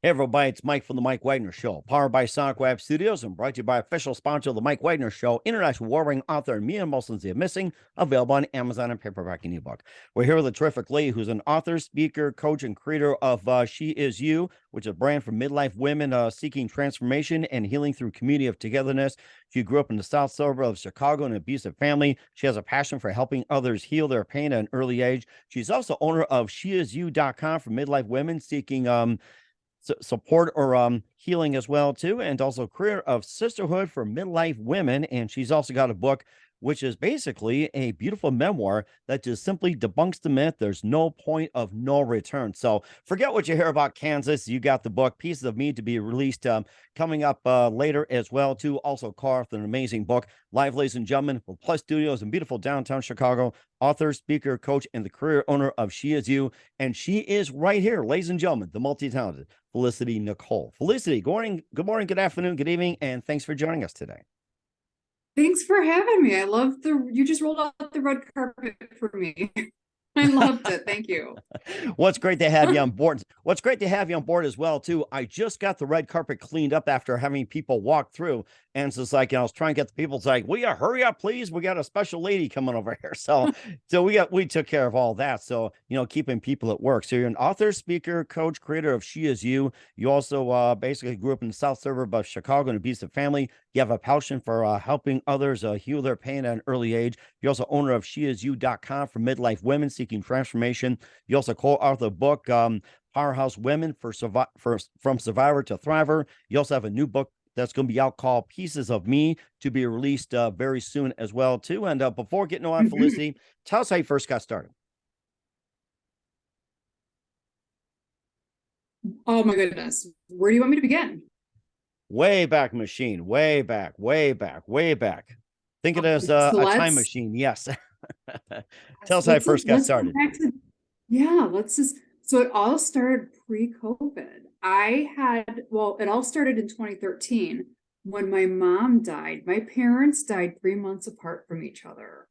Hey everybody, it's Mike from the Mike Wagner Show, powered by Sonic Web Studios and brought to you by official sponsor of the Mike Wagner Show, international warring author Mia Molson's The Missing, available on Amazon and paperback and ebook. We're here with a terrific lady who's an author, speaker, coach, and creator of She Is You, which is a brand for midlife women seeking transformation and healing through community of togetherness. She grew up in the South Suburb of Chicago in an abusive family. She has a passion for helping others heal their pain at an early age. She's also owner of SheIsYou.com for midlife women seeking support or healing as well too, and also career of sisterhood for midlife women. And she's also got a book which is basically a beautiful memoir that just simply debunks the myth there's no point of no return. So forget what you hear about Kansas. You got the book Pieces of Me to be released coming up later as well too. Also Carth, an amazing book live, ladies and gentlemen, with Plus Studios in beautiful downtown Chicago, author, speaker, coach, and the career owner of She Is You. And she is right here, ladies and gentlemen, the multi-talented Felicity Nicole. Felicity, good morning, good afternoon, good evening, and thanks for joining us today. Thanks for having me. I love you just rolled out the red carpet for me. I loved it. Thank you. What's great to have you on board. What's great to have you on board as well, too. I just got the red carpet cleaned up after having people walk through. And it's just like, I was trying to get the people. It's like, will you hurry up, please? We got a special lady coming over here. So we took care of all that. So, keeping people at work. So you're an author, speaker, coach, creator of She Is You. You also basically grew up in the South Suburb of Chicago in an abusive family. You have a passion for helping others heal their pain at an early age. You're also owner of SheIsYou.com for midlife women seeking transformation. You also co-authored the book Powerhouse Women from Survivor to Thriver. You also have a new book that's going to be out called Pieces of Me to be released very soon as well too. And before getting on, Felicity, tell us how you first got started. Oh my goodness. Where do you want me to begin? Way back machine, way back, way back, way back. Think it as So a time let's machine. Yes. Tell us how I first got let's go started. back to let's just so it all started pre-COVID. It all started in 2013 when my mom died. My parents died 3 months apart from each other.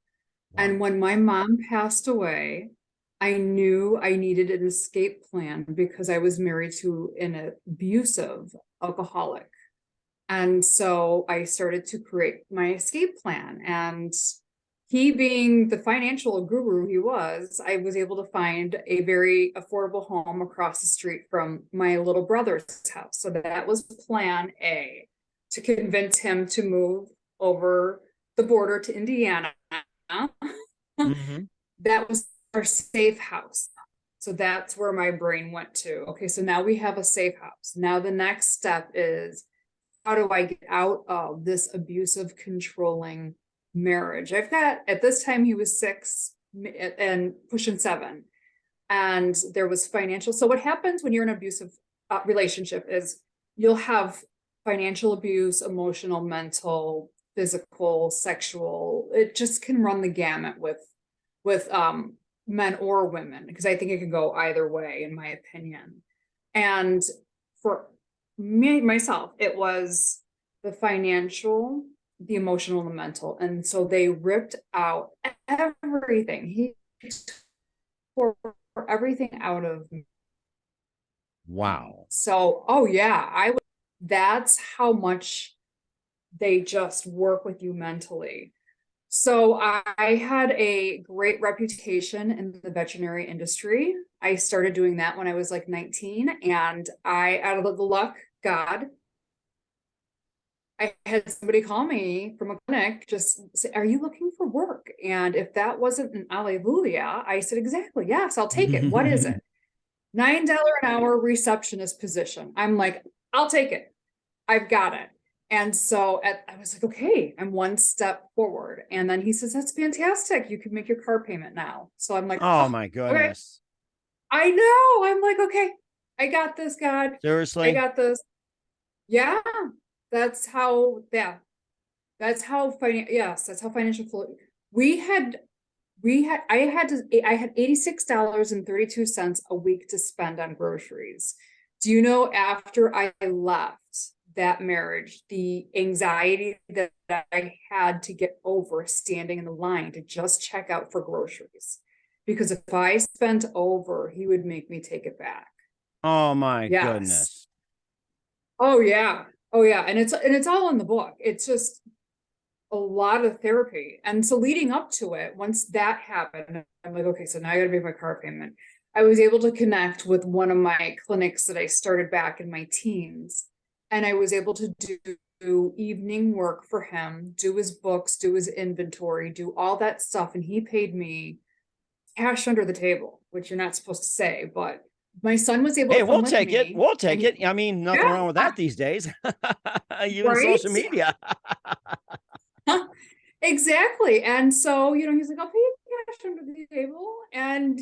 Wow. And when my mom passed away, I knew I needed an escape plan because I was married to an abusive alcoholic. And so I started to create my escape plan. And he, being the financial guru he was, I was able to find a very affordable home across the street from my little brother's house. So that was plan A, to convince him to move over the border to Indiana. Mm-hmm. That was our safe house. So that's where my brain went to. Okay, so now we have a safe house. Now the next step is, how do I get out of this abusive, controlling marriage? I've got, at this time, he was 6 and pushing 7. And there was financial. So what happens when you're in an abusive relationship is you'll have financial abuse, emotional, mental, physical, sexual. It just can run the gamut with men or women, because I think it can go either way, in my opinion. And for me, myself, it was the financial, the emotional, and the mental. And so they ripped out everything. He tore everything out of me. Wow. So, oh yeah, that's how much they just work with you mentally. So I had a great reputation in the veterinary industry. I started doing that when I was like 19, and out of the luck, God, I had somebody call me from a clinic, just say, "Are you looking for work?" And if that wasn't an alleluia, I said, "Exactly. Yes, I'll take it. What is it?" $9 an hour receptionist position. I'm like, "I'll take it. I've got it." And so I was like, okay, I'm one step forward. And then he says, "That's fantastic. You can make your car payment now." So I'm like, Oh oh, my okay. goodness. I know. I'm like, okay, I got this, God. I Seriously? got this. Yeah. That's how, yeah. That's how financial flow. We had, I had $86.32 a week to spend on groceries. Do you know, after I left that marriage, the anxiety that I had to get over standing in the line to just check out for groceries? Because if I spent over, he would make me take it back. Oh my Yes. goodness. Oh yeah. Oh yeah. And it's all in the book. It's just a lot of therapy. And so leading up to it, once that happened, I'm like, okay, so now I gotta pay my car payment. I was able to connect with one of my clinics that I started back in my teens. And I was able to do evening work for him, do his books, do his inventory, do all that stuff. And he paid me cash under the table, which you're not supposed to say, but my son was able Hey, to come we'll with take it. me. We'll take And it. I mean, nothing yeah, wrong with that these days. Even right. social media. Exactly. And so, he's like, I'll pay you cash under the table. And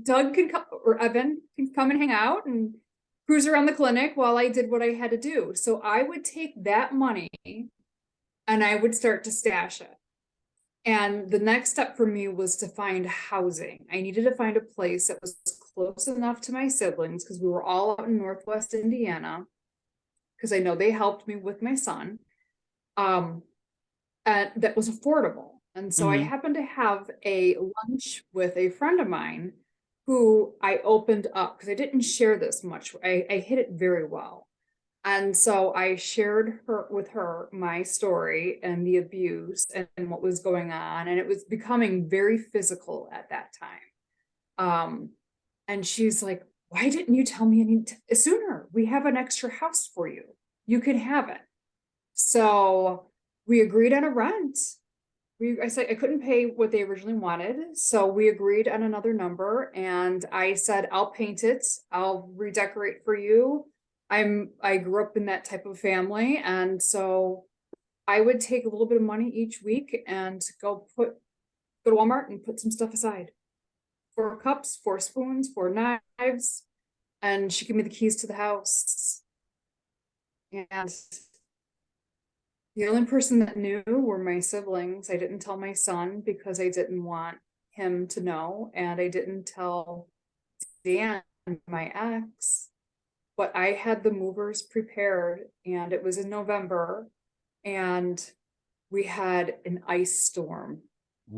Doug can come, or Evan can come and hang out and cruise around the clinic while I did what I had to do. So I would take that money and I would start to stash it. And the next step for me was to find housing. I needed to find a place that was close enough to my siblings because we were all out in Northwest Indiana, because I know they helped me with my son. And that was affordable. And so I Hmm. happened to have a lunch with a friend of mine who I opened up because I didn't share this much. I hid it very well. And so I shared with her my story and the abuse and what was going on. And it was becoming very physical at that time. And she's like, why didn't you tell me any sooner? We have an extra house for you. You can have it. So we agreed on a rent. I said I couldn't pay what they originally wanted, so we agreed on another number, and I said I'll paint it, I'll redecorate for you. I grew up in that type of family, and so I would take a little bit of money each week and go to Walmart and put some stuff aside. 4 cups, 4 spoons, 4 knives, and she gave me the keys to the house. And the only person that knew were my siblings. I didn't tell my son because I didn't want him to know, and I didn't tell Dan, my ex, but I had the movers prepared, and it was in November, and we had an ice storm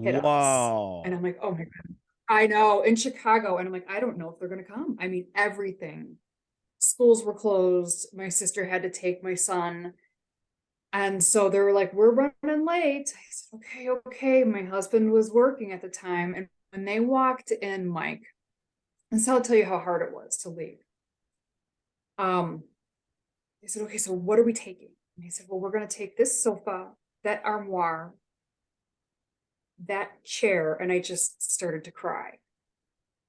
hit us. And Wow. I'm like, oh my God. I know, in Chicago. And I'm like, I don't know if they're going to come. I mean, everything. Schools were closed. My sister had to take my son. And so they were like, we're running late. I said, okay, okay. My husband was working at the time. And when they walked in, Mike, and so I'll tell you how hard it was to leave. They said, okay, so what are we taking? And I said, well, we're going to take this sofa, that armoire, that chair. And I just started to cry.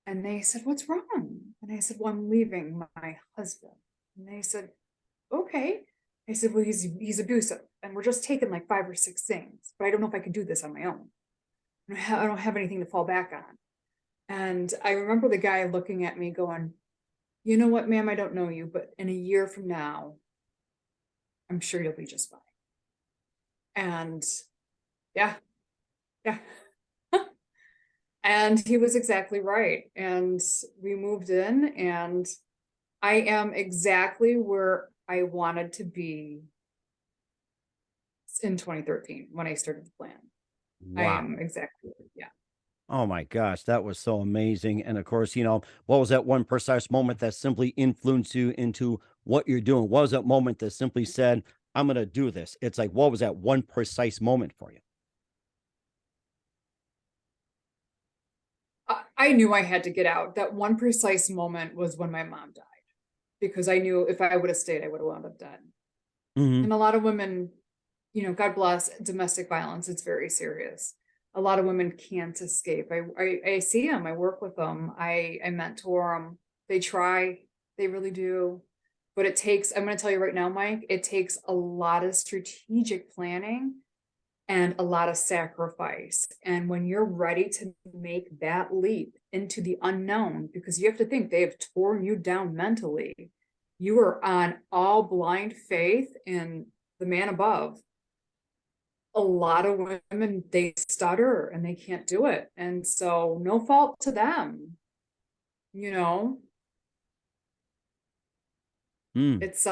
And they said, what's wrong? And I said, well, I'm leaving my husband. And they said, okay. I said, well, he's abusive, and we're just taking like 5 or 6 things, but I don't know if I could do this on my own. I don't have anything to fall back on. And I remember the guy looking at me going, you know what, ma'am, I don't know you, but in a year from now, I'm sure you'll be just fine. And yeah, yeah. And he was exactly right. And we moved in, and I am exactly where I wanted to be in 2013 when I started the plan. I am Wow. exactly, yeah. Oh my gosh, that was so amazing. And of course, what was that one precise moment that simply influenced you into what you're doing? What was that moment that simply said, I'm going to do this? It's like, what was that one precise moment for you? I knew I had to get out. That one precise moment was when my mom died, because I knew if I would have stayed, I would have wound up dead. Hmm. And a lot of women, God bless, domestic violence, it's very serious. A lot of women can't escape. I see them, I work with them, I mentor them. They try, they really do. But I'm going to tell you right now, Mike, it takes a lot of strategic planning and a lot of sacrifice. And when you're ready to make that leap into the unknown, because you have to think they have torn you down mentally, you are on all blind faith in the man above. A lot of women, they stutter and they can't do it. And so, no fault to them, you know, Mm. it's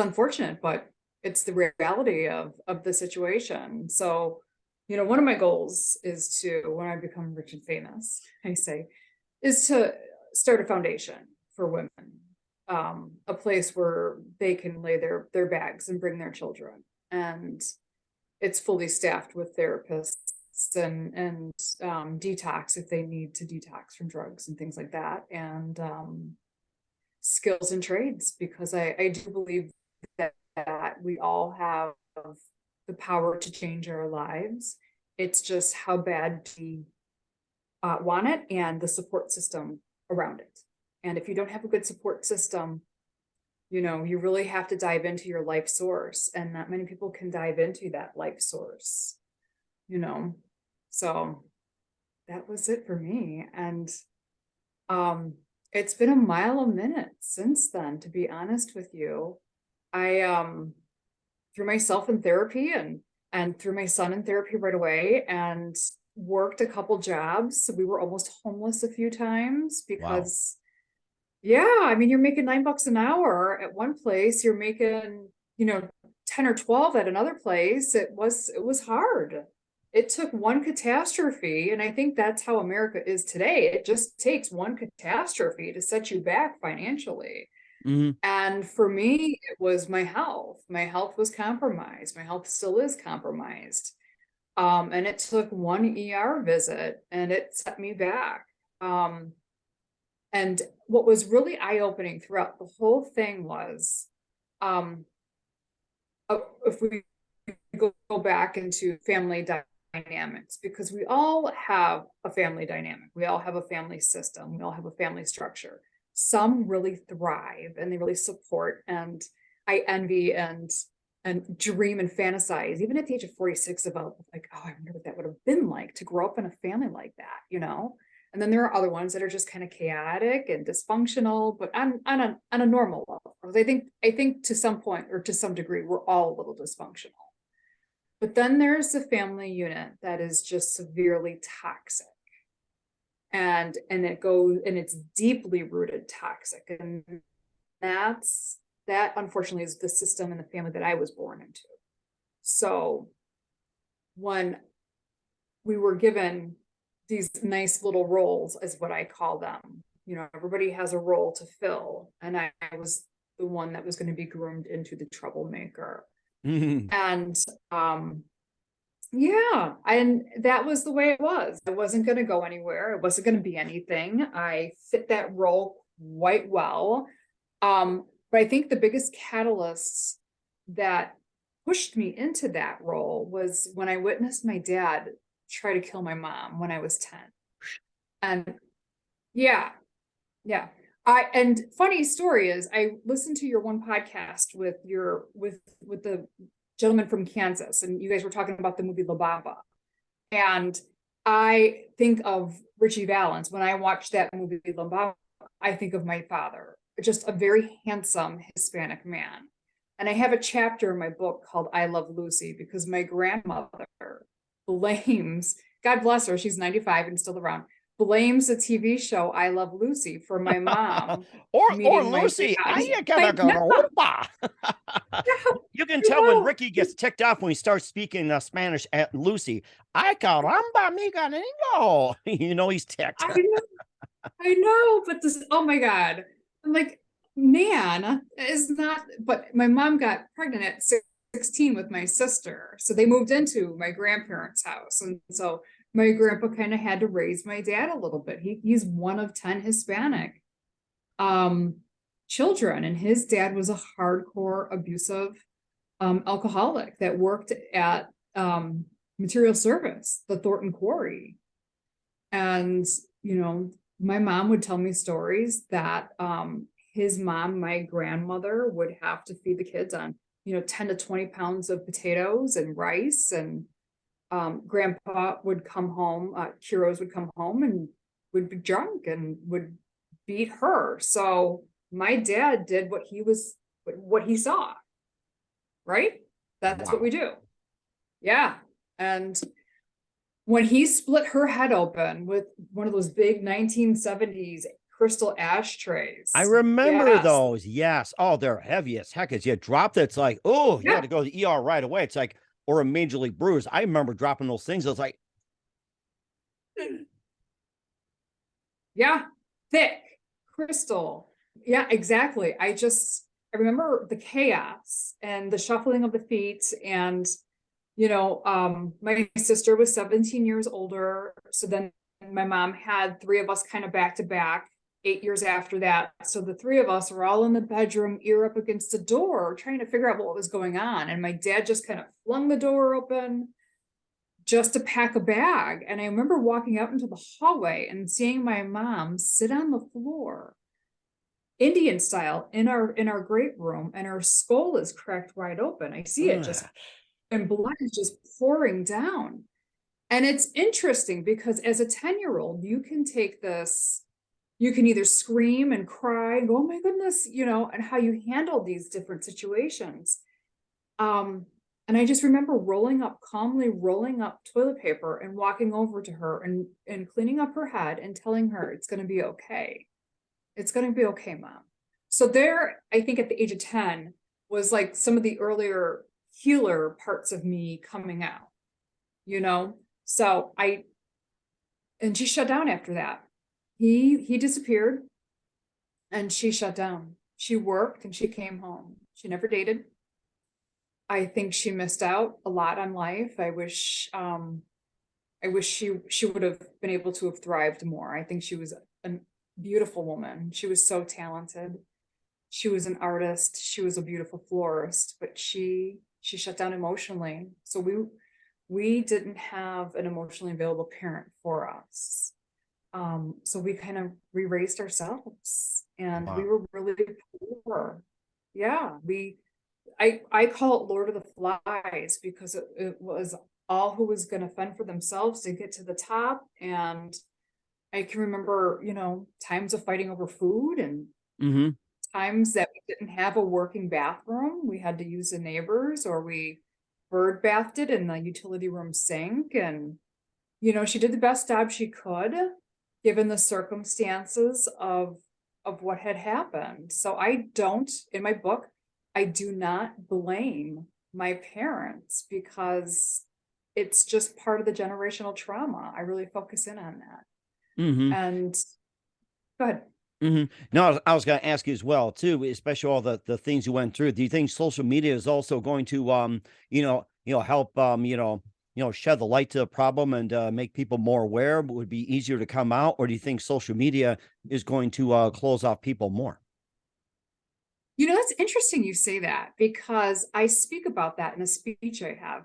unfortunate, but it's the reality of the situation. So, one of my goals is to, when I become rich and famous, I say, is to start a foundation for women. a place where they can lay their bags and bring their children. And it's fully staffed with therapists and detox if they need to detox from drugs and things like that. And skills and trades, because I do believe that we all have the power to change our lives. It's just how bad we want it and the support system around it. And if you don't have a good support system, you know, you really have to dive into your life source, and not many people can dive into that life source, you know. So that was it for me. And it's been a mile a minute since then, to be honest with you. I threw myself in therapy and threw my son in therapy right away, and worked a couple jobs. So we were almost homeless a few times because yeah, I mean, you're making $9 an hour at one place, you're making, you know, 10 or 12 at another place. It was hard. It took one catastrophe, and I think that's how America is today. It just takes one catastrophe to set you back financially. And for me, it was my health. My health was compromised. My health still is compromised. And it took one ER visit, and it set me back. And what was really eye-opening throughout the whole thing was, if we go back into family dynamics, because we all have a family dynamic, we all have a family system, we all have a family structure. Some really thrive and they really support, and I envy and dream and fantasize, even at the age of 46, about like, oh, I wonder what that would have been like to grow up in a family like that, you know. And then there are other ones that are just kind of chaotic and dysfunctional, but on a normal level. I think to some point, or to some degree, we're all a little dysfunctional. But then there's the family unit that is just severely toxic. And it's deeply rooted toxic. And that unfortunately is the system and the family that I was born into. So when we were given these nice little roles, is what I call them, you know, everybody has a role to fill, and I was the one that was going to be groomed into the troublemaker. And yeah, and that was the way it was. I wasn't going to go anywhere. It wasn't going to be anything. I fit that role quite well. But I think the biggest catalyst that pushed me into that role was when I witnessed my dad try to kill my mom when I was 10. And yeah. And funny story is, I listened to your one podcast with the gentleman from Kansas, and you guys were talking about the movie La Bamba. And I think of Richie Valens. When I watch that movie La Bamba, I think of my father, just a very handsome Hispanic man. And I have a chapter in my book called I Love Lucy, because my grandmother blames, God bless her, she's 95 and still around, blames the TV show I Love Lucy for my mom or meeting my Lucy. You can tell when Ricky gets ticked off when he starts speaking Spanish at Lucy. Ay caramba, mi gringo. You know he's ticked. I know, but this, oh my God. I'm like, man, is not, but my mom got pregnant at 16 with my sister. So they moved into my grandparents' house. And so my grandpa kind of had to raise my dad a little bit. He's one of 10 Hispanic children. And his dad was a hardcore abusive alcoholic that worked at Material Service, the Thornton Quarry. And, you know, my mom would tell me stories that his mom, my grandmother, would have to feed the kids on, you know, 10 to 20 pounds of potatoes and rice. And grandpa would come home, Kiros would come home and would be drunk and would beat her. So my dad did what he saw, right? That's what we do. Yeah. And when he split her head open with one of those big 1970s crystal ashtrays. I remember those. Yes. Oh, they're heavy as heck. As you dropped it, it's like, oh, you had to go to the ER right away. It's like, or a major league bruise. I remember dropping those things. I was like, yeah, thick crystal. Yeah, exactly. I remember the chaos and the shuffling of the feet. And, my sister was 17 years older. So then my mom had three of us kind of back to back, 8 years after that. So the three of us were all in the bedroom, ear up against the door, trying to figure out what was going on. And my dad just kind of flung the door open just to pack a bag. And I remember walking out into the hallway and seeing my mom sit on the floor, Indian style, in our great room, and her skull is cracked wide open. I see it just, Ugh. and blood is just pouring down. And it's interesting because as a 10-year-old, you can take this, you can either scream and cry and go, oh my goodness, and how you handle these different situations. Um, and I just remember calmly rolling up toilet paper and walking over to her and cleaning up her head and telling her it's going to be okay. It's going to be okay, mom. So there, I think at the age of 10 was like some of the earlier healer parts of me coming out, you know? So and she shut down after that. He disappeared and she shut down. She worked and she came home. She never dated. I think she missed out a lot on life. I wish she would have been able to have thrived more. I think she was a beautiful woman. She was so talented. She was an artist. She was a beautiful florist, but she shut down emotionally. So we didn't have an emotionally available parent for us. So we kind of re-raised ourselves, and we Wow. were really poor. Yeah, I call it Lord of the Flies because it was all who was going to fend for themselves to get to the top. And I can remember, times of fighting over food and Mm-hmm. times that we didn't have a working bathroom. We had to use the neighbors, or we bird bathed it in the utility room sink. And, she did the best job she could given the circumstances of what had happened. So in my book, I do not blame my parents because it's just part of the generational trauma. I really focus in on that. Mm-hmm. And go ahead. No, I was going to ask you as well too, especially all the things you went through. Do you think social media is also going to help shed the light to the problem and make people more aware? Would it be easier to come out, or do you think social media is going to close off people more? That's interesting you say that because I speak about that in a speech I have.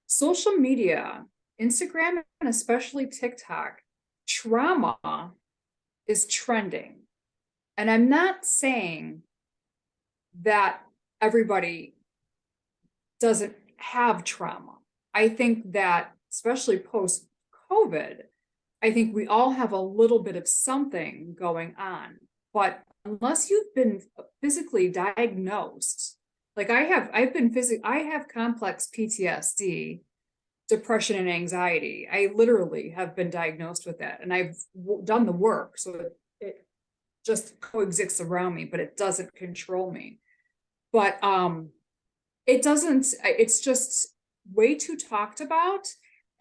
Social media, Instagram, and especially TikTok, trauma is trending. And I'm not saying that everybody doesn't have trauma. I think that, especially post COVID, I think we all have a little bit of something going on. But unless you've been physically diagnosed, like I have complex PTSD, depression, and anxiety. I literally have been diagnosed with that, and I've done the work. So it just coexists around me, but it doesn't control me. But it doesn't, it's just way too talked about,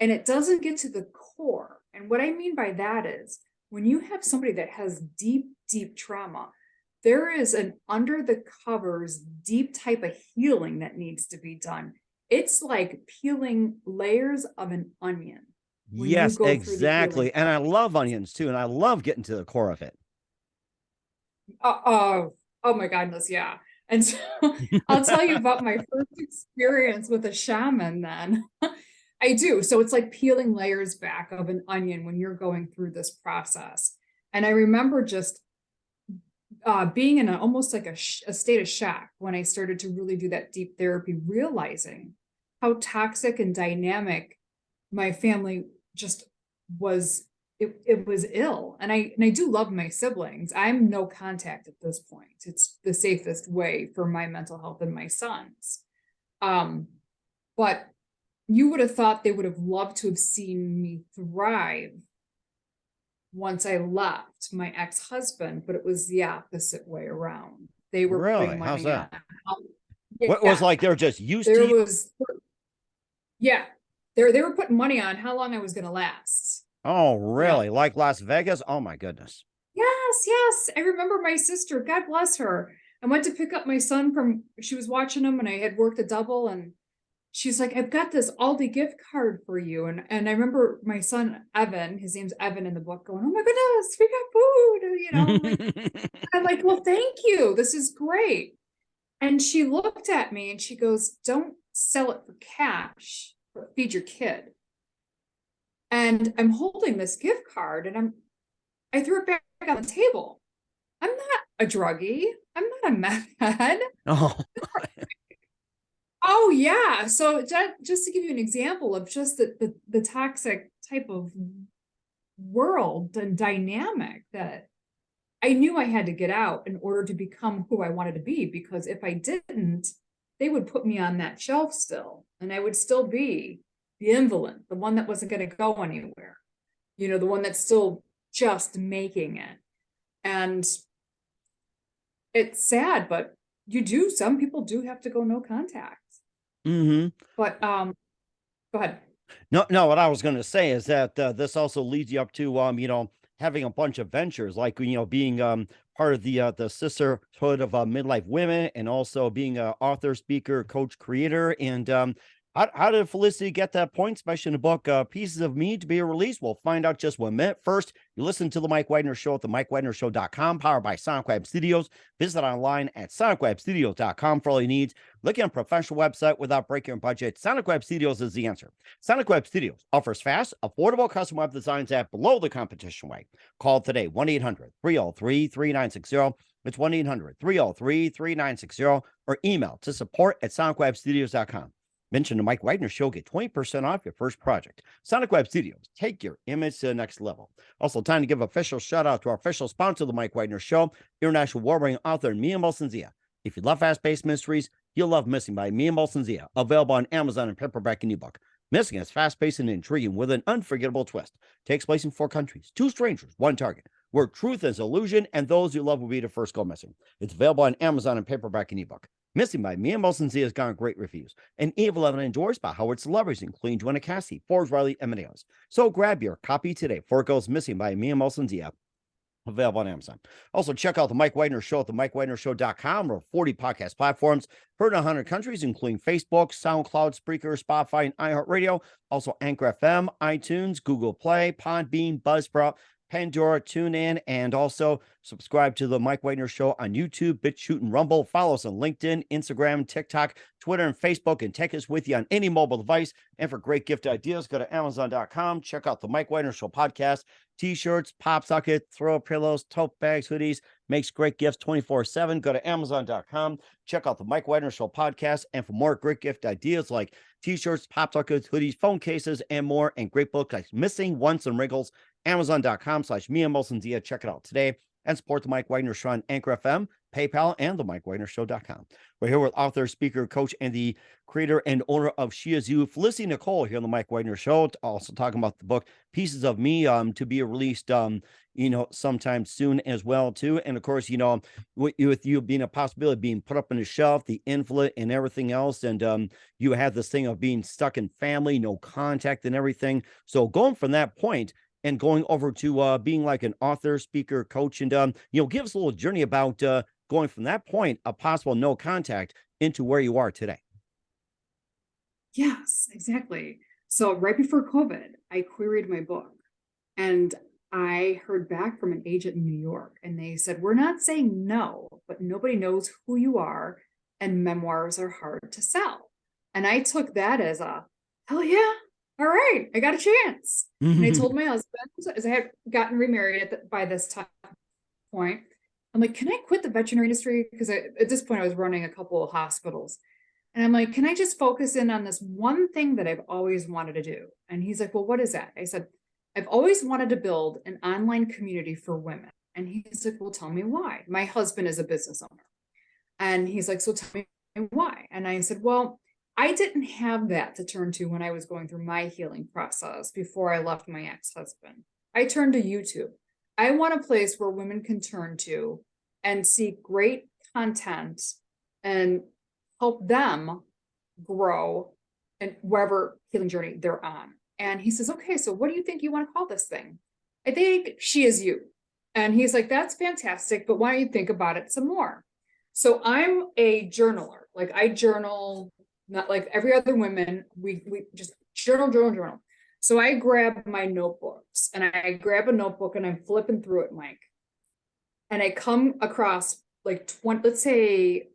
and it doesn't get to the core. And what I mean by that is when you have somebody that has deep trauma, there is an under the covers deep type of healing that needs to be done. It's like peeling layers of an onion when you Yes, go through the healing exactly. And I love onions too, and I love getting to the core of it. oh my goodness, yeah. And so I'll tell you about my first experience with a shaman then. I do. So it's like peeling layers back of an onion when you're going through this process. And I remember just being in almost like a state of shock when I started to really do that deep therapy, realizing how toxic and dynamic my family just was. It was ill, and I do love my siblings. I'm no contact at this point. It's the safest way for my mental health and my son's. But you would have thought they would have loved to have seen me thrive once I left my ex-husband, but it was the opposite way around. They were Really? putting How's money on. that? um, What was Yeah, like they're just used to there you? was, yeah, they were putting money on how long I was going to last. Oh, Yeah. really? Like Las Vegas? Oh my goodness. Yeah, yes. I remember my sister, God bless her. I went to pick up my son she was watching him and I had worked a double and she's like, I've got this Aldi gift card for you. And I remember my son, Evan, his name's Evan in the book going, oh my goodness, we got food. I'm like, well, thank you. This is great. And she looked at me and she goes, don't sell it for cash, but feed your kid. And I'm holding this gift card and I threw it back on the table. I'm not a druggie. I'm not a meth head. Oh, Oh yeah. So just to give you an example of just the toxic type of world and dynamic that I knew I had to get out in order to become who I wanted to be, because if I didn't, they would put me on that shelf still, and I would still be the invalid, the one that wasn't going to go anywhere, the one that's still just making it. And it's sad, but some people do have to go no contact. But go ahead. No, what I was going to say is that this also leads you up to, having a bunch of ventures like, being part of the sisterhood of midlife women, and also being an author, speaker, coach, creator. And how did Felicity get that point, especially in the book, Pieces of Me, to be released? We'll find out just 1 minute. First, you listen to the Mike Wagner Show at the MikeWagnerShow.com, powered by SonicWeb Studios. Visit online at SonicWebStudios.com for all your needs. Looking at a professional website without breaking your budget, SonicWeb Studios is the answer. SonicWeb Studios offers fast, affordable custom web designs at below the competition rate. Call today, 1-800-303-3960. It's 1-800-303-3960, or email to support@SonicWebStudios.com. Mention the Mike Wagner Show, get 20% off your first project. Sonic Web Studios, take your image to the next level. Also, time to give official shout out to our official sponsor of the Mike Wagner Show, international award-winning author Mia Molson-Zia. If you love fast-paced mysteries, you'll love Missing by Mia Molson-Zia, available on Amazon and paperback and ebook. Missing is fast-paced and intriguing with an unforgettable twist. Takes place in 4 countries, 2 strangers, 1 target, where truth is illusion and those you love will be the first go missing. It's available on Amazon and paperback and ebook. Missing by Mia Molson-Zia has gotten great reviews, and Evil Evan endorsed by Howard celebrities, including Joanna Cassie, Forbes Riley, and many others. So grab your copy today before it goes missing by Mia Molson-Zia. Available on Amazon. Also, check out the Mike Wagner Show at the MikeWagnerShow.com, or 40 podcast platforms, heard in 100 countries, including Facebook, SoundCloud, Spreaker, Spotify, and iHeartRadio. Also, Anchor FM, iTunes, Google Play, Podbean, Buzzsprout, Pandora, TuneIn, and also subscribe to the Mike Wagner Show on YouTube, BitChute, and Rumble. Follow us on LinkedIn, Instagram, TikTok, Twitter, and Facebook, and take us with you on any mobile device. And for great gift ideas, go to Amazon.com. Check out the Mike Wagner Show podcast. T-shirts, pop socket, throw pillows, tote bags, hoodies, makes great gifts 24/7. Go to Amazon.com. Check out the Mike Wagner Show podcast. And for more great gift ideas like T-shirts, pop sockets, hoodies, phone cases, and more, and great books like Missing, Once, and Wrinkles, Amazon.com/Mia Molson-Zia. Check it out today. And support the Mike Wagner Show on Anchor FM, PayPal, and the MikeWagnerShow.com. We're here with author, speaker, coach, and the creator and owner of She Is You, Felicity Nicole, here on the Mike Wagner Show. Also talking about the book Pieces of Me, to be released, sometime soon as well too. And of course, with you being a possibility of being put up on the shelf, the invalid, and everything else, and you have this thing of being stuck in family, no contact, and everything. So going from that point and going over to being like an author, speaker, coach, and give us a little journey about going from that point, a possible no contact, into where you are today. Yes, exactly. So right before COVID, I queried my book, and I heard back from an agent in New York, and they said, we're not saying no, but nobody knows who you are, and memoirs are hard to sell. And I took that as hell yeah, all right, I got a chance. And I told my husband, as I had gotten remarried by this point, I'm like, can I quit the veterinary industry? Because at this point I was running a couple of hospitals. And I'm like, can I just focus in on this one thing that I've always wanted to do? And he's like, well, what is that? I said, I've always wanted to build an online community for women. And he's like, well, tell me why. My husband is a business owner. And he's like, so tell me why. And I said, well, I didn't have that to turn to when I was going through my healing process before I left my ex-husband. I turned to YouTube. I want a place where women can turn to and see great content and help them grow in whatever healing journey they're on. And he says, okay, so what do you think you want to call this thing? I think She Is You. And he's like, that's fantastic, but why don't you think about it some more? So I'm a journaler. Like I journal, not like every other woman, we just journal. So I grab my notebooks and I grab a notebook and I'm flipping through it, Mike. And I come across like 20, let's say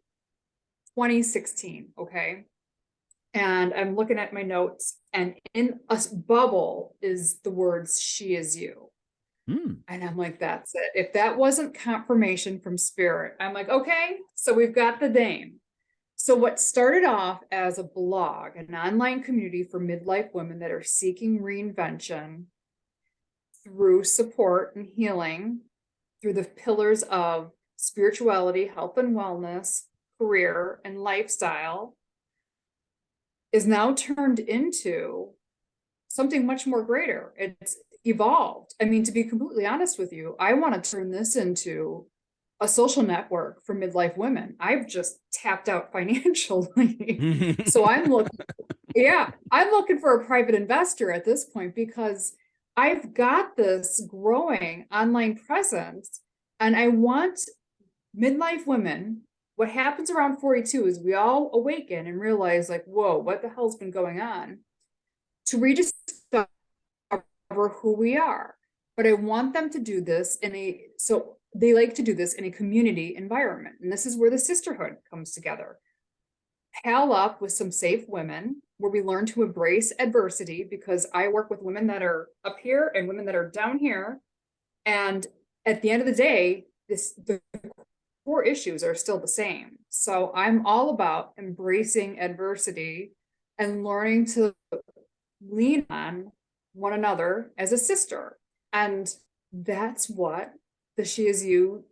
2016, okay? And I'm looking at my notes, and in a bubble is the words "she is you." And I'm like, that's it. If that wasn't confirmation from spirit, I'm like, okay, so we've got the name. So what started off as a blog, an online community for midlife women that are seeking reinvention through support and healing, through the pillars of spirituality, health and wellness, career, and lifestyle, is now turned into something much more greater. It's evolved. I mean, to be completely honest with you, I want to turn this into a social network for midlife women. I've just tapped out financially. So I'm looking for a private investor at this point, because I've got this growing online presence and I want midlife women. What happens around 42 is we all awaken and realize, like, whoa, what the hell's been going on? To rediscover who we are. But I want them to do this so they like to do this in a community environment. And this is where the sisterhood comes together. Pal up with some safe women where we learn to embrace adversity, because I work with women that are up here and women that are down here. And at the end of the day, the core issues are still the same. So I'm all about embracing adversity and learning to lean on one another as a sister. And that's what the She Is You,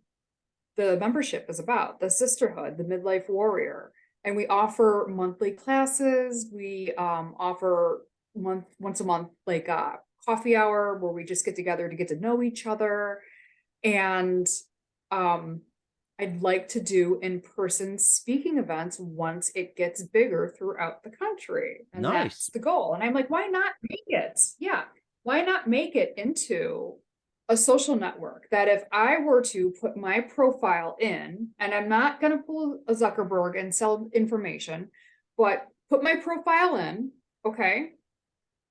the membership is about, the sisterhood, the midlife warrior. And we offer monthly classes. We offer once a month, like a coffee hour where we just get together to get to know each other. And I'd like to do in-person speaking events once it gets bigger throughout the country. And that's the goal. And I'm like, why not make it? Yeah. Why not make it into a social network that if I were to put my profile in, and I'm not going to pull a Zuckerberg and sell information, but put my profile in, okay,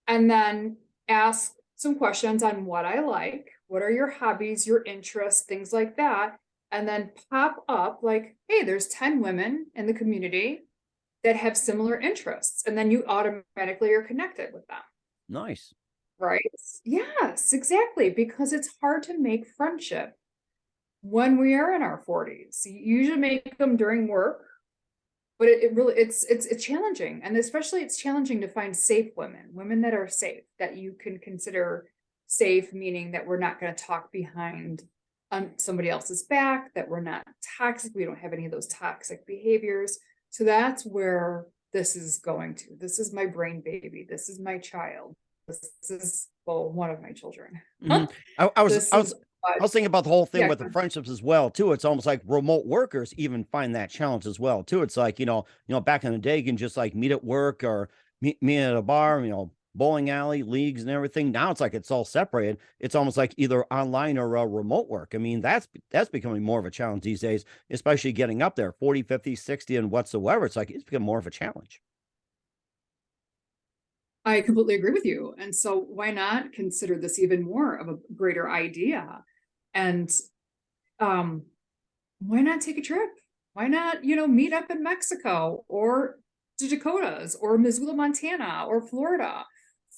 and then ask some questions on what I like, what are your hobbies, your interests, things like that, and then pop up like, hey, there's 10 women in the community that have similar interests, and then you automatically are connected with them. Nice. Right? Yes, exactly. Because it's hard to make friendship when we are in our 40s. You usually make them during work, but it really it's challenging. And especially it's challenging to find safe women that are safe, that you can consider safe, meaning that we're not going to talk behind somebody else's back, that we're not toxic, we don't have any of those toxic behaviors. So that's where this is going to. This is my brain baby. This is my child. This is, well, one of my children. I was thinking about the whole thing with the friendships as well too. It's almost like remote workers even find that challenge as well too. It's like, back in the day, you can just like meet at work or meet at a bar, bowling alley, leagues and everything. Now it's like it's all separated. It's almost like either online or remote work. I mean, that's becoming more of a challenge these days, especially getting up there 40, 50, 60 and whatsoever. It's like it's become more of a challenge. I completely agree with you. And so why not consider this even more of a greater idea? And why not take a trip? Why not, meet up in Mexico or the Dakotas or Missoula, Montana or Florida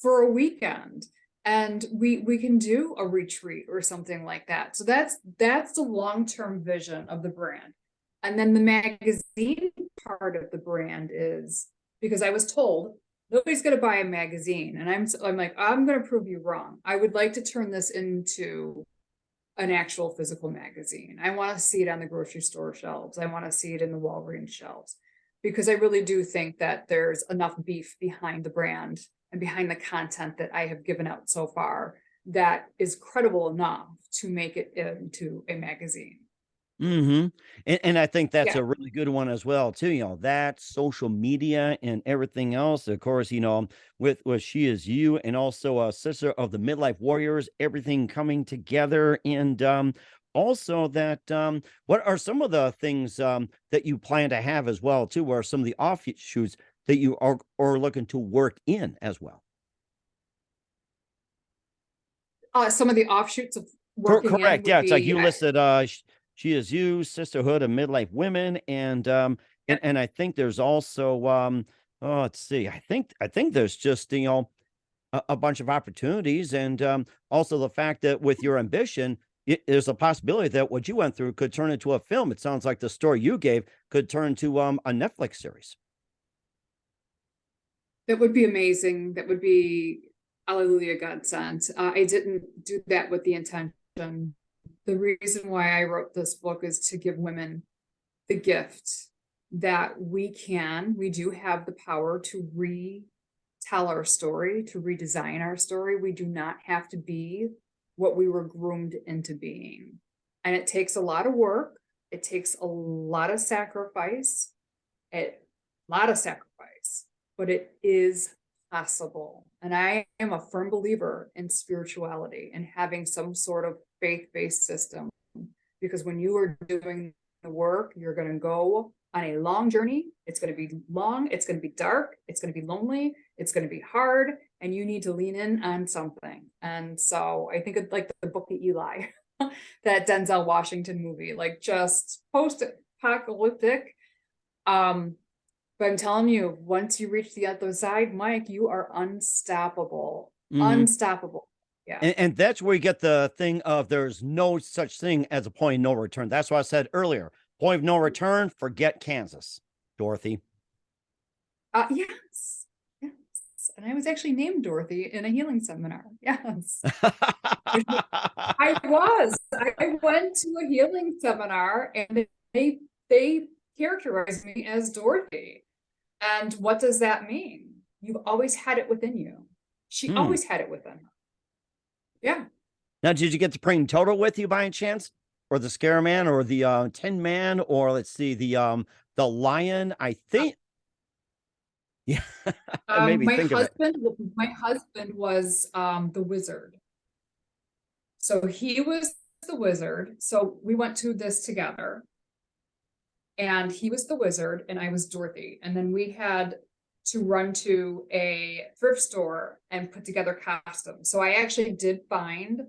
for a weekend? And we can do a retreat or something like that. So that's the long-term vision of the brand. And then the magazine part of the brand is, because I was told nobody's going to buy a magazine. And I'm like, I'm going to prove you wrong. I would like to turn this into an actual physical magazine. I want to see it on the grocery store shelves. I want to see it in the Walgreens shelves, because I really do think that there's enough beef behind the brand and behind the content that I have given out so far that is credible enough to make it into a magazine. Mm-hmm. And I think that's Yeah. a really good one as well, too. That social media and everything else. Of course, with She Is You and also a Sister of the Midlife Warriors, everything coming together. And also that what are some of the things that you plan to have as well, too? What are some of the offshoots that you are looking to work in as well? Some of the offshoots of working in Correct. would Yeah, it's like be, you listed She Is You, Sisterhood of Midlife Women, and and I think there's also oh, let's see. I think there's just a bunch of opportunities, and also the fact that with your ambition, there's a possibility that what you went through could turn into a film. It sounds like the story you gave could turn to a Netflix series. that would be amazing. That would be hallelujah godsend. I didn't do that with the intention. The reason why I wrote this book is to give women the gift that we do have the power to retell our story, to redesign our story. We do not have to be what we were groomed into being. And it takes a lot of work. It takes a lot of sacrifice, a lot of sacrifice, but it is possible. And I am a firm believer in spirituality and having some sort of faith-based system, because when you are doing the work, you're going to go on a long journey. It's going to be long. It's going to be dark. It's going to be lonely. It's going to be hard. And you need to lean in on something. And so I think it's like the book, The Eli, that Denzel Washington movie, like just post-apocalyptic. But I'm telling you, once you reach the other side, Mike, you are unstoppable. Hmm. Unstoppable. Yeah. And that's where you get the thing of there's no such thing as a point of no return. That's what I said earlier. Point of no return, forget Kansas, Dorothy. Yes. Yes. And I was actually named Dorothy in a healing seminar. Yes. I was. I went to a healing seminar and they characterized me as Dorothy. And what does that mean? You've always had it within you. She Hmm. always had it within her. Yeah. Now, did you get the Praying Total with you by any chance? Or the Scare Man or the Tin Man, or let's see, the Lion, I think. Yeah. Maybe My think of it. husband was the wizard. So he was the wizard. So we went to this together. And he was the wizard and I was Dorothy. And then we had to run to a thrift store and put together costumes. So I actually did find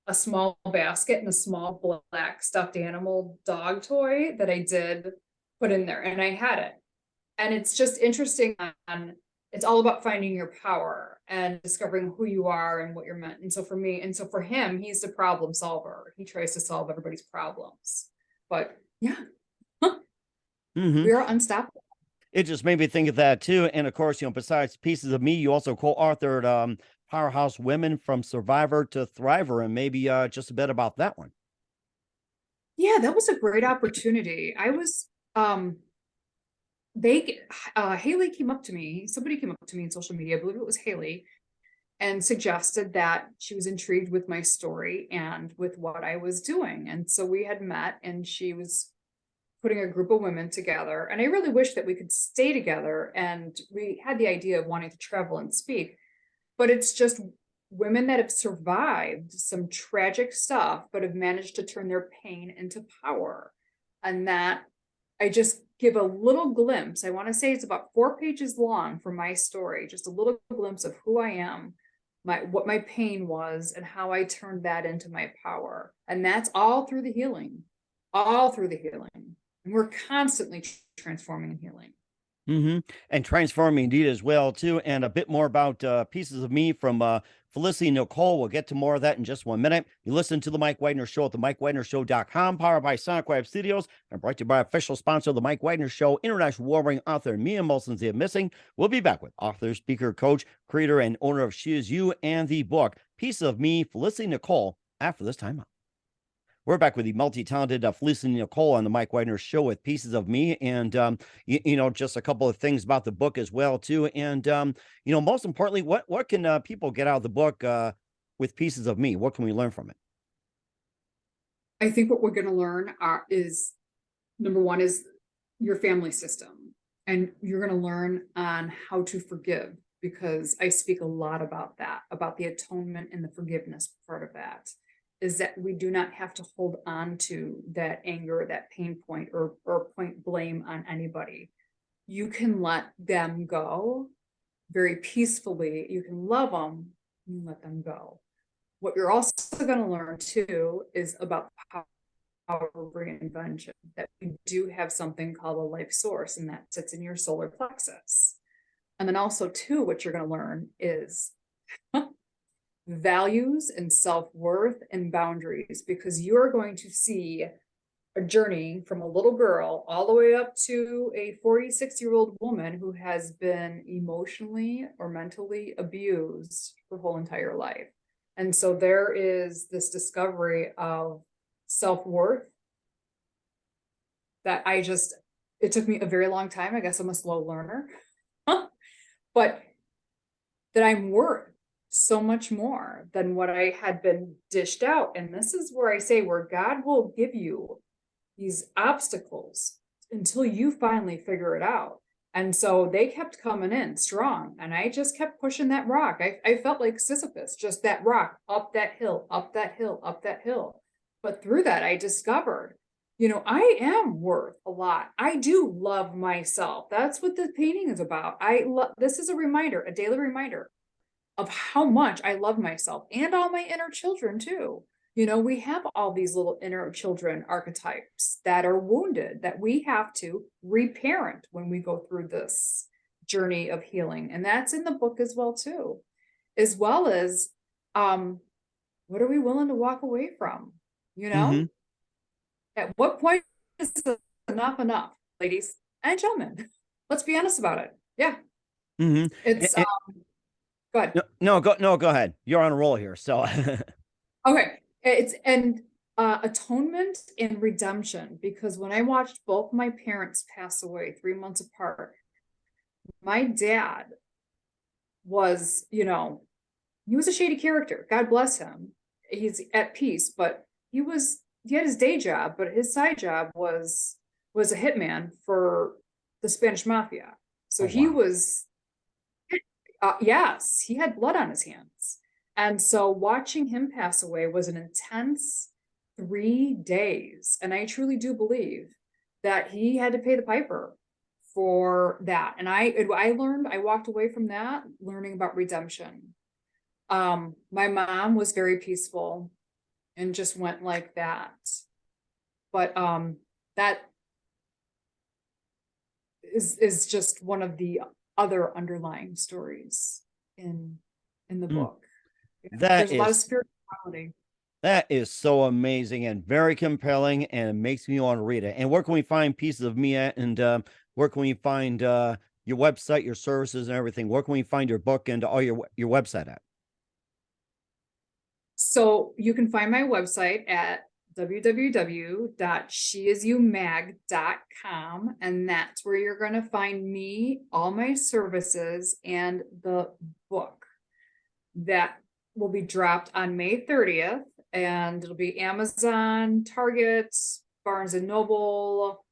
a small basket and a small black stuffed animal dog toy that I did put in there, and I had it. And it's just interesting on, it's all about finding your power and discovering who you are and what you're meant. And so for me, and so for him, he's the problem solver. He tries to solve everybody's problems. But yeah, Hmm. we are unstoppable. It just made me think of that too. And of course, besides Pieces of Me, you also co-authored Powerhouse Women from Survivor to Thriver, and maybe just a bit about that one. Yeah, that was a great opportunity. I was they Haley came up to me, somebody came up to me in social media, I believe it was Haley, and suggested that she was intrigued with my story and with what I was doing. And so we had met and she was putting a group of women together. And I really wish that we could stay together. And we had the idea of wanting to travel and speak, but it's just women that have survived some tragic stuff, but have managed to turn their pain into power. And that I just give a little glimpse. I want to say it's about 4 pages long for my story, just a little glimpse of who I am, what my pain was, and how I turned that into my power. And that's all through the healing, all through the healing. And we're constantly transforming and healing. Hmm. And transforming indeed as well too, and a bit more about Pieces of Me from Felicity Nicole. We'll get to more of that in just 1 minute. You listen to the Mike Wagner Show at the MikeWagnerShow.com, powered by Sonic Web Studios, and brought to you by official sponsor of the Mike Wagner Show, international warring author Mia Molson's The Missing. We'll be back with author, speaker, coach, creator, and owner of She Is You and the book Pieces of Me, Felicity Nicole. After this time out. We're back with the multi-talented Felicity Nicole on the Mike Wagner Show with Pieces of Me, and just a couple of things about the book as well too, and most importantly, what can people get out of the book with Pieces of Me? What can we learn from it? I think what we're going to learn is number one is your family system, and you're going to learn on how to forgive, because I speak a lot about that, about the atonement and the forgiveness part of that, is that we do not have to hold on to that anger, that pain point, or point blame on anybody. You can let them go very peacefully. You can love them and let them go. What you're also going to learn too is about the power of reinvention, that we do have something called a life source, and that sits in your solar plexus. And then also too, what you're going to learn is values and self-worth and boundaries, because you're going to see a journey from a little girl all the way up to a 46-year-old woman who has been emotionally or mentally abused her whole entire life. And so there is this discovery of self-worth that it took me a very long time. I guess I'm a slow learner, but that I'm worth so much more than what I had been dished out. And this is where I say, where God will give you these obstacles until you finally figure it out. And so they kept coming in strong, and I just kept pushing that rock. I felt like Sisyphus, just that rock, up that hill, up that hill, up that hill. But through that, I discovered, I am worth a lot. I do love myself. That's what the painting is about. This is a reminder, a daily reminder of how much I love myself and all my inner children too. We have all these little inner children archetypes that are wounded, that we have to reparent when we go through this journey of healing. And that's in the book as well too, as well as what are we willing to walk away from? Mm-hmm. At what point is enough, ladies and gentlemen? Let's be honest about it. Yeah. Mm-hmm. It's go ahead. Go ahead. You're on a roll here. So Okay. It's atonement and redemption, because when I watched both my parents pass away 3 months apart, my dad was, he was a shady character. God bless him. He's at peace, but he had his day job, but his side job was a hitman for the Spanish mafia. So he wow. was, yes, he had blood on his hands. And so watching him pass away was an intense 3 days. And I truly do believe that he had to pay the piper for that. And I walked away from that learning about redemption. My mom was very peaceful and just went like that. But that is just one of the other underlying stories in the book. There's a lot of spirituality. That is so amazing and very compelling, and it makes me want to read it. And where can we find pieces of me at? And where can we find your website, your services, and everything? Where can we find your book and all your website at? So you can find my website at www.sheisyoumag.com, and that's where you're going to find me, all my services, and the book that will be dropped on May 30th, and it'll be Amazon, Target, Barnes and Noble.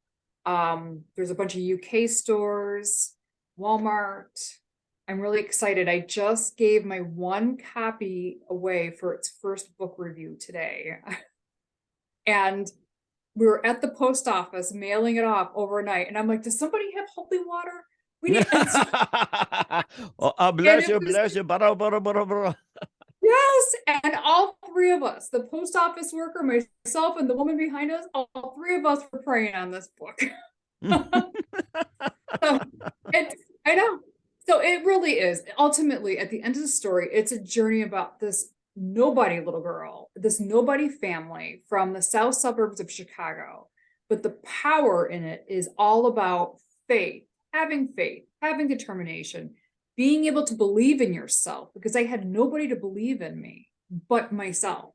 There's a bunch of UK stores, Walmart. I'm really excited. I just gave my one copy away for its first book review today. And we were at the post office mailing it off overnight. And I'm like, does somebody have holy water? We need. Well, bless you. Yes, and all three of us, the post office worker, myself, and the woman behind us, all three of us were praying on this book. So I know. So it really is. Ultimately, at the end of the story, it's a journey about this nobody little girl, this nobody family from the south suburbs of Chicago. But the power in it is all about faith, having determination, being able to believe in yourself, because I had nobody to believe in me but myself.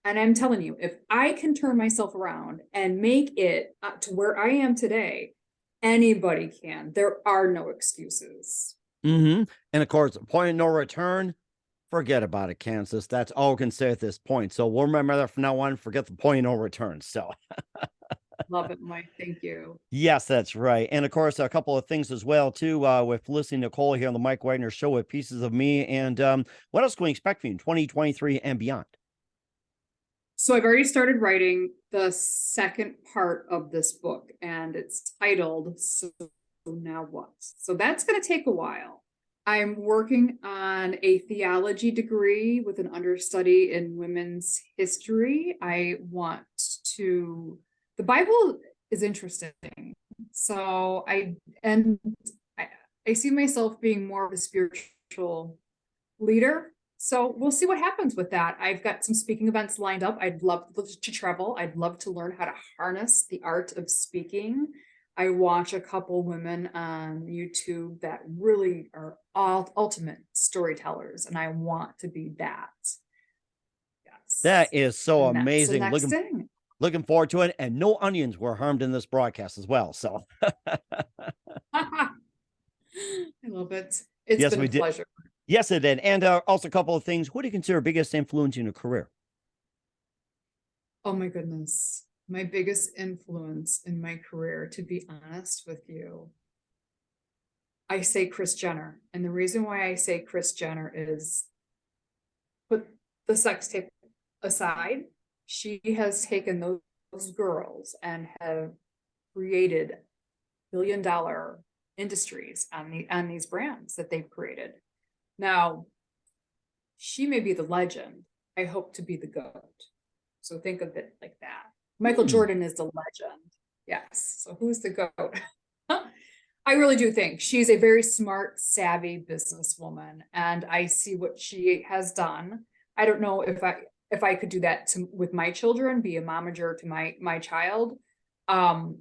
And I'm telling you, if I can turn myself around and make it to where I am today, anybody can. There are no excuses. And of course, point of no return, Forget about it, Kansas. That's all we can say at this point. So we'll remember that from now on. Forget the point no return. So Love it, Mike. Thank you. yes, that's right. And of course, a couple of things as well, too, with Felicity Nicole here on the Mike Wagner Show with Pieces of Me. And what else can we expect from you in 2023 and beyond? So I've already started writing the second part of this book, and it's titled So Now What? So that's going to take a while. I'm working on a theology degree with an understudy in women's history. The Bible is interesting. So I see myself being more of a spiritual leader. So we'll see what happens with that. I've got some speaking events lined up. I'd love to travel. I'd love to learn how to harness the art of speaking. I watch a couple women on YouTube that really are ultimate storytellers, and I want to be that. Yes. That is so And that's the amazing. next thing. Looking forward to it. And no onions were harmed in this broadcast as well. So I love it. It's yes, been we a did. pleasure. Yes, it did. And also a couple of things. What do you consider biggest influence in your career? Oh my goodness. My biggest influence in my career, to be honest with you, I say Kris Jenner. And the reason why I say Kris Jenner is, put the sex tape aside, she has taken those girls and have created billion-dollar industries on these brands that they've created. Now, she may be the legend. I hope to be the GOAT. So think of it like that. Michael Jordan is the legend. Yes. So who's the GOAT? I really do think she's a very smart, savvy businesswoman, and I see what she has done. I don't know if I could do that with my children, be a momager to my child. I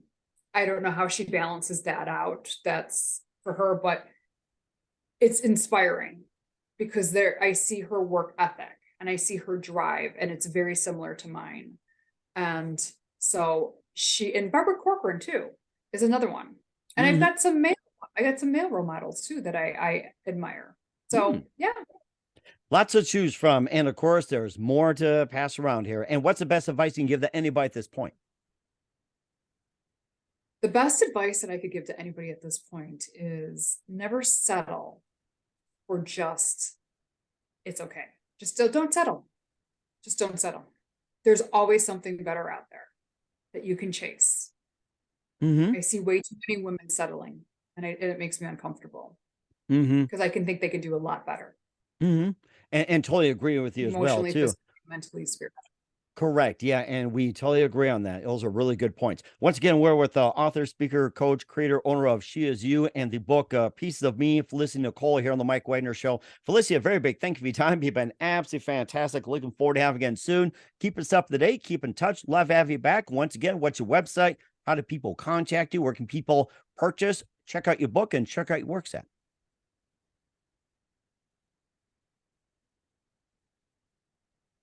don't know how she balances that out. That's for her, but it's inspiring because I see her work ethic and I see her drive, and it's very similar to mine. And so and Barbara Corcoran too is another one. And I got some male role models too that I admire. So yeah. Lots to choose from. And of course, there's more to pass around here. And what's the best advice you can give to anybody at this point? The best advice that I could give to anybody at this point is never settle for it's okay. Just don't settle. Just don't settle. There's always something better out there that you can chase. I see way too many women settling, and it makes me uncomfortable because I can think they could do a lot better. And totally agree with you as well, too. Physically, mentally, spiritually. Correct. Yeah. And we totally agree on that. Those are really good points. Once again, we're with author, speaker, coach, creator, owner of She Is You and the book Pieces of Me, Felicity Nicole here on the Mike Wagner Show. Felicity, a very big thank you for your time. You've been absolutely fantastic. Looking forward to having you again soon. Keep us up to date. Keep in touch. Love to have you back. Once again, what's your website? How do people contact you? Where can people purchase, check out your book, and check out your works at?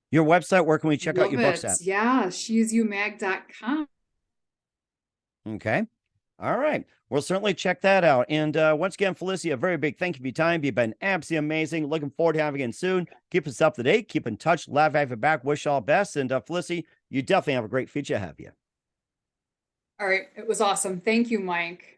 Your website, where can we check out your books at? Yeah, sheisyoumag.com. Okay. All right. We'll certainly check that out. And once again, Felicity, a very big thank you for your time. You've been absolutely amazing. Looking forward to having you again soon. Keep us up to date. Keep in touch. Love to have you back. Wish you all best. And Felicity, you definitely have a great future ahead of you. All right. It was awesome. Thank you, Mike.